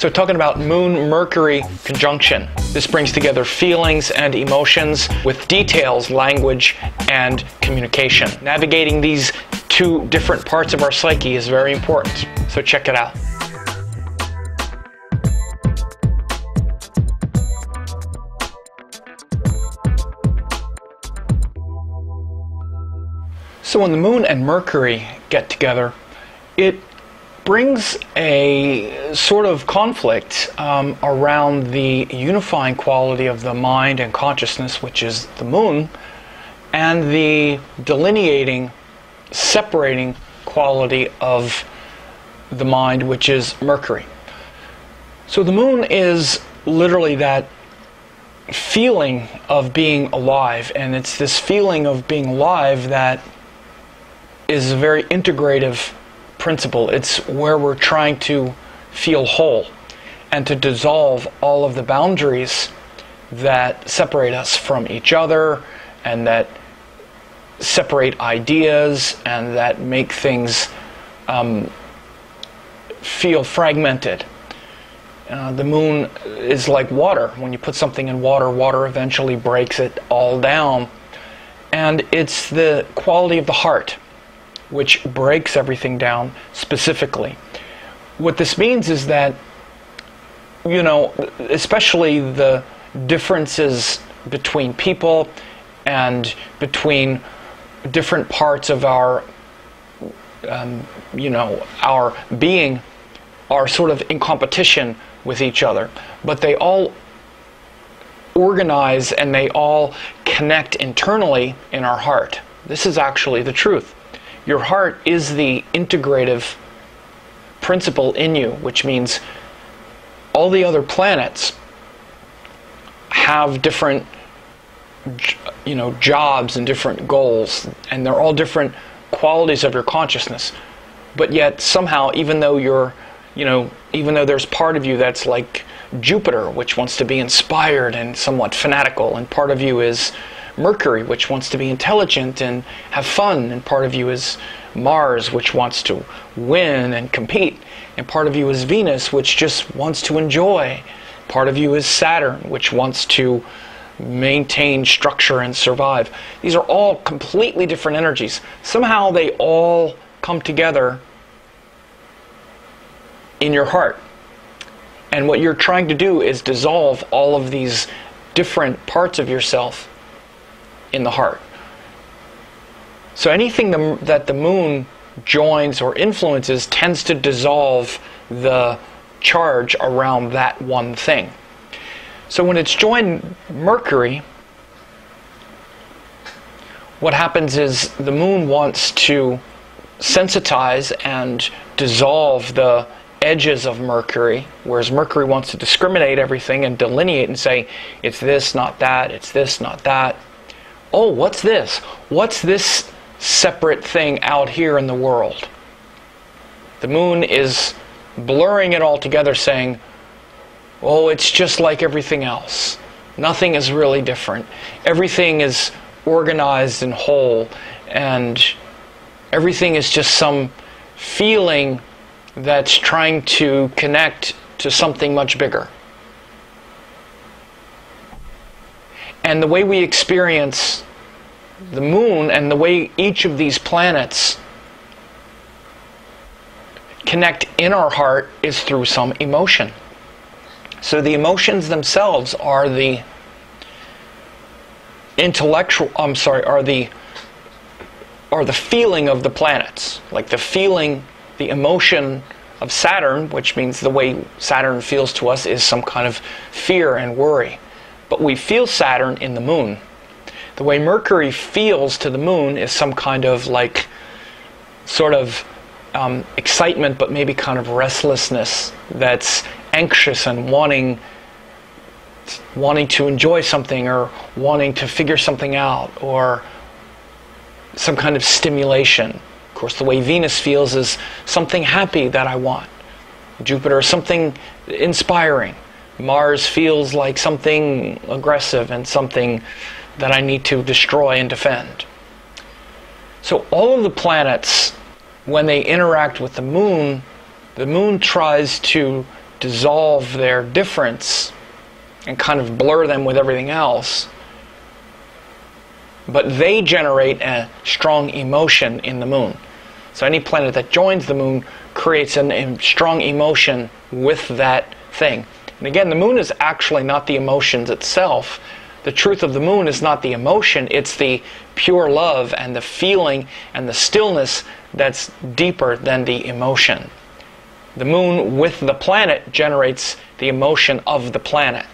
So talking about Moon-Mercury conjunction. This brings together feelings and emotions with details, language, and communication. Navigating these two different parts of our psyche is very important. So check it out. So when the Moon and Mercury get together, it brings a sort of conflict around the unifying quality of the mind and consciousness, which is the Moon, and the delineating, separating quality of the mind, which is Mercury. So the Moon is literally that feeling of being alive, and it's this feeling of being alive that is a very integrative principle. It's where we're trying to feel whole and to dissolve all of the boundaries that separate us from each other and that separate ideas and that make things feel fragmented. The Moon is like water. When you put something in water, water eventually breaks it all down. And it's the quality of the heart which breaks everything down specifically. What this means is that, you know, especially the differences between people and between different parts of our, you know, our being are sort of in competition with each other. But they all organize and they all connect internally in our heart. This is actually the truth. Your heart is the integrative principle in you, which means all the other planets have different, you know, jobs and different goals, and they're all different qualities of your consciousness. But yet somehow, even though you're, you know, even though there's part of you that's like Jupiter, which wants to be inspired and somewhat fanatical, and part of you is Mercury, which wants to be intelligent and have fun, and part of you is Mars, which wants to win and compete, and part of you is Venus, which just wants to enjoy. Part of you is Saturn, which wants to maintain structure and survive. These are all completely different energies. Somehow they all come together in your heart. And what you're trying to do is dissolve all of these different parts of yourself in the heart. So anything that the Moon joins or influences tends to dissolve the charge around that one thing. So when it's joined Mercury, what happens is the Moon wants to sensitize and dissolve the edges of Mercury, whereas Mercury wants to discriminate everything and delineate and say, it's this, not that, it's this, not that. Oh, what's this? What's this separate thing out here in the world? The Moon is blurring it all together, saying, oh, it's just like everything else. Nothing is really different. Everything is organized and whole, and everything is just some feeling that's trying to connect to something much bigger. And the way we experience the Moon and the way each of these planets connect in our heart is through some emotion. So the emotions themselves are the are the feeling of the planets. Like the feeling, the emotion of Saturn, which means the way Saturn feels to us is some kind of fear and worry. But we feel Saturn in the Moon. The way Mercury feels to the Moon is some kind of like sort of excitement, but maybe kind of restlessness that's anxious and wanting to enjoy something or wanting to figure something out, or some kind of stimulation. Of course, the way Venus feels is something happy that I want. Jupiter is something inspiring. Mars feels like something aggressive and something that I need to destroy and defend. So all of the planets, when they interact with the Moon tries to dissolve their difference and kind of blur them with everything else. But they generate a strong emotion in the moon. So any planet that joins the moon creates a strong emotion with that thing. And again, the moon is actually not the emotions itself. The truth of the moon is not the emotion, it's the pure love and the feeling and the stillness that's deeper than the emotion. The moon with the planet generates the emotion of the planet.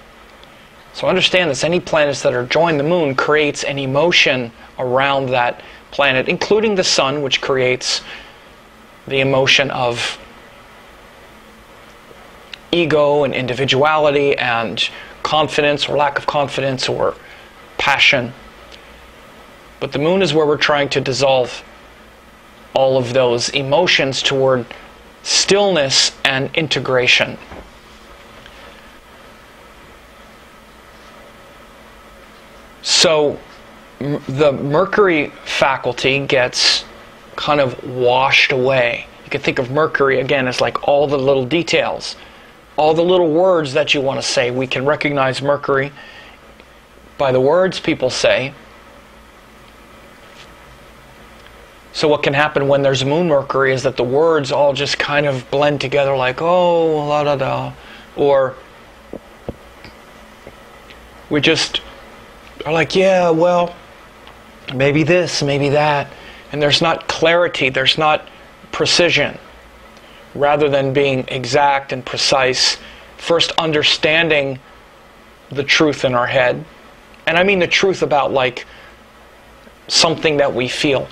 So understand this, any planets that are joined the moon creates an emotion around that planet, including the sun, which creates the emotion of ego and individuality and confidence or lack of confidence or passion. But the moon is where we're trying to dissolve all of those emotions toward stillness and integration. So the Mercury faculty gets kind of washed away. You can think of Mercury again as like all the little details, all the little words that you want to say. We can recognize Mercury by the words people say. So what can happen when there's moon Mercury is that the words all just kind of blend together like, oh, la da da, or we just are like, yeah, well, maybe this, maybe that. And there's not clarity, there's not precision. Rather than being exact and precise, first understanding the truth in our head. And I mean the truth about like something that we feel.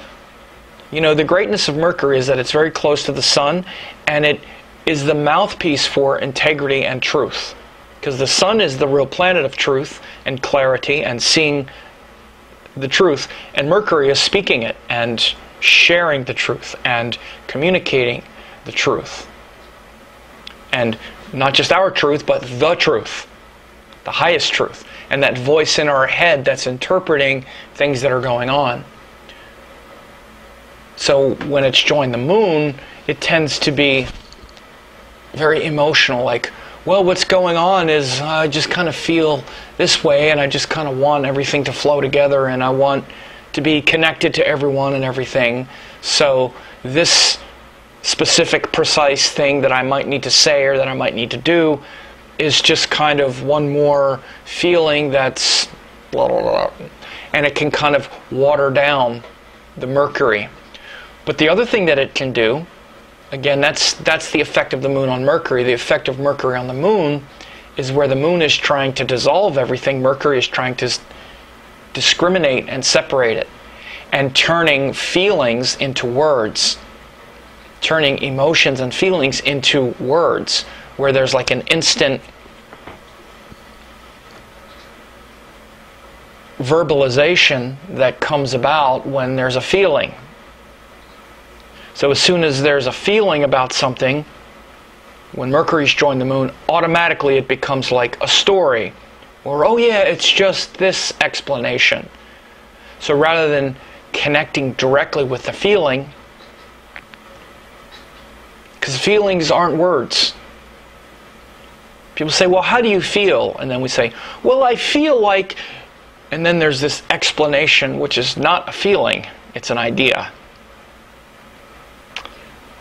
You know, the greatness of Mercury is that it's very close to the sun, and it is the mouthpiece for integrity and truth. Because the sun is the real planet of truth and clarity and seeing the truth, and Mercury is speaking it and sharing the truth and communicating the truth. And not just our truth, but the truth, the highest truth, and that voice in our head that's interpreting things that are going on. So when it's joined the moon, it tends to be very emotional, like, well, what's going on is I just kind of feel this way, and I just kind of want everything to flow together, and I want to be connected to everyone and everything. So this specific, precise thing that I might need to say or that I might need to do is just kind of one more feeling that's blah, blah, blah. And it can kind of water down the Mercury. But the other thing that it can do, again, that's the effect of the moon on Mercury. The effect of Mercury on the moon is where the moon is trying to dissolve everything. Mercury is trying to discriminate and separate it, and turning feelings into words, turning emotions and feelings into words, where there's like an instant verbalization that comes about when there's a feeling. So as soon as there's a feeling about something, when Mercury's joined the moon, automatically it becomes like a story. Or, oh yeah, it's just this explanation. So rather than connecting directly with the feeling, because feelings aren't words. People say, well, how do you feel? And then we say, well, I feel like... And then there's this explanation, which is not a feeling, it's an idea.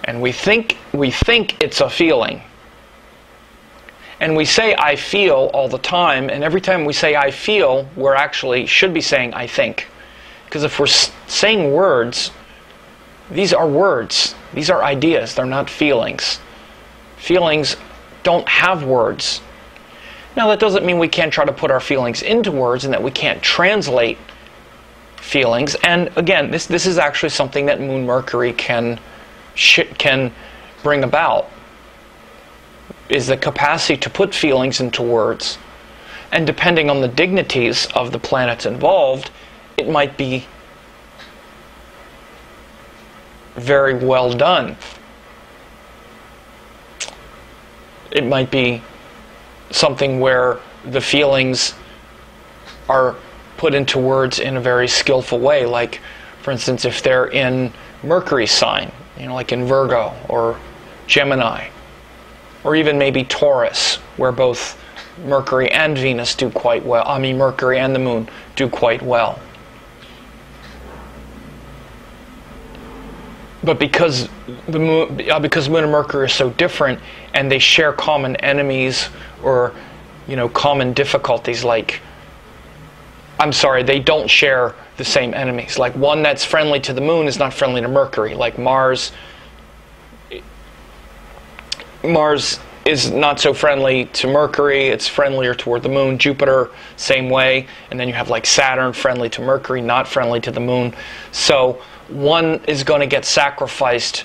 And we think it's a feeling. And we say I feel all the time, and every time we say I feel, we're actually should be saying I think. Because if we're saying words, these are words. These are ideas. They're not feelings. Feelings don't have words. Now that doesn't mean we can't try to put our feelings into words and that we can't translate feelings. And again, this is actually something that Moon Mercury can bring about, is the capacity to put feelings into words. And depending on the dignities of the planets involved, it might be very well done. It might be something where the feelings are put into words in a very skillful way. Like, for instance, if they're in Mercury sign, like in Virgo or Gemini, or even maybe Taurus, where both Mercury and Venus do quite well. I mean, Mercury and the Moon do quite well. But because the Moon, because Moon and Mercury are so different, and they share common enemies or, you know, common difficulties, like, I'm sorry, they don't share the same enemies. Like, one that's friendly to the Moon is not friendly to Mercury. Like Mars is not so friendly to Mercury, it's friendlier toward the Moon. Jupiter, same way. And then you have like Saturn, friendly to Mercury, not friendly to the Moon. So one is going to get sacrificed.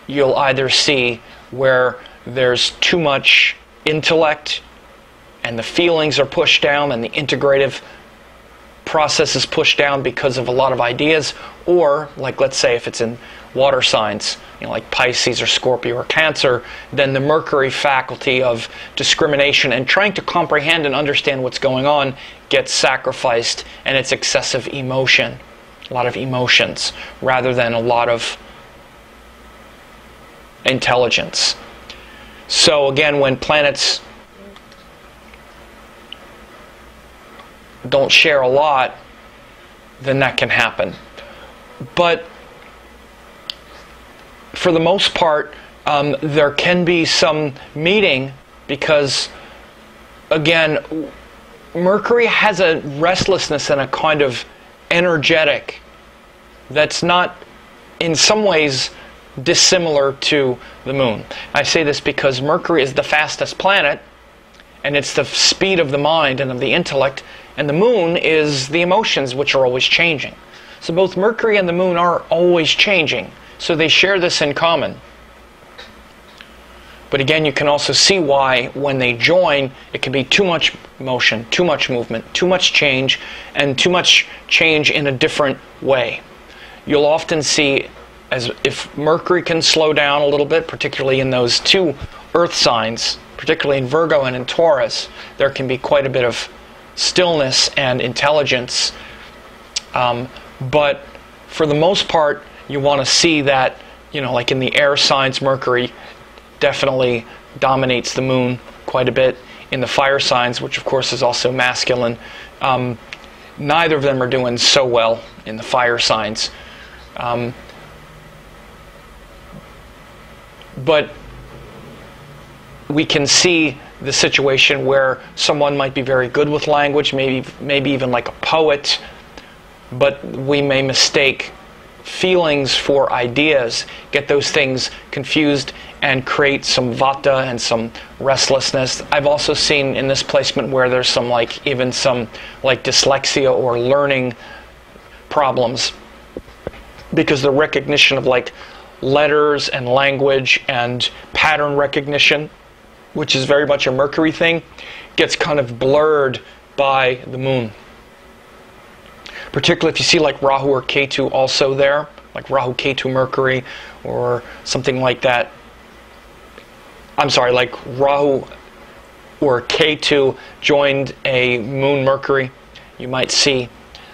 You'll either see where there's too much intellect and the feelings are pushed down and the integrative process is pushed down because of a lot of ideas, or like, let's say if it's in water signs, you know, like Pisces or Scorpio or Cancer, then the Mercury faculty of discrimination and trying to comprehend and understand what's going on gets sacrificed, and it's excessive emotion, a lot of emotions, rather than a lot of intelligence. So again, when planets don't share a lot, then that can happen. But for the most part, there can be some meeting because, again, Mercury has a restlessness and a kind of energetic that's not, in some ways, dissimilar to the Moon. I say this because Mercury is the fastest planet, and it's the speed of the mind and of the intellect, and the Moon is the emotions, which are always changing. So both Mercury and the Moon are always changing. So they share this in common. But again, you can also see why when they join, it can be too much motion, too much movement, too much change, and too much change in a different way. You'll often see, as if Mercury can slow down a little bit, particularly in those two Earth signs, particularly in Virgo and in Taurus, there can be quite a bit of stillness and intelligence. But for the most part, you want to see that, you know, like in the air signs, Mercury definitely dominates the Moon quite a bit. In the fire signs, which of course is also masculine, neither of them are doing so well in the fire signs. But we can see the situation where someone might be very good with language, maybe even like a poet, but we may mistake feelings for ideas, get those things confused, and create some vata and some restlessness. I've also seen in this placement where there's some even some dyslexia or learning problems, because the recognition of letters and language and pattern recognition, which is very much a Mercury thing, gets kind of blurred by the Moon. Particularly if you see Rahu or Ketu also there, like Rahu, Ketu, Mercury, or something like that. I'm sorry, like Rahu or Ketu joined a Moon Mercury, you might see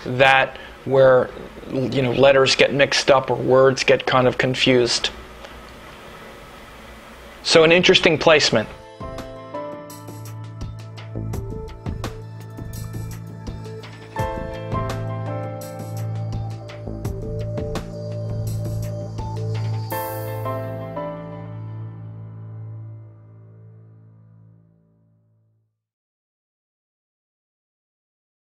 that where, you know, letters get mixed up or words get kind of confused. So an interesting placement.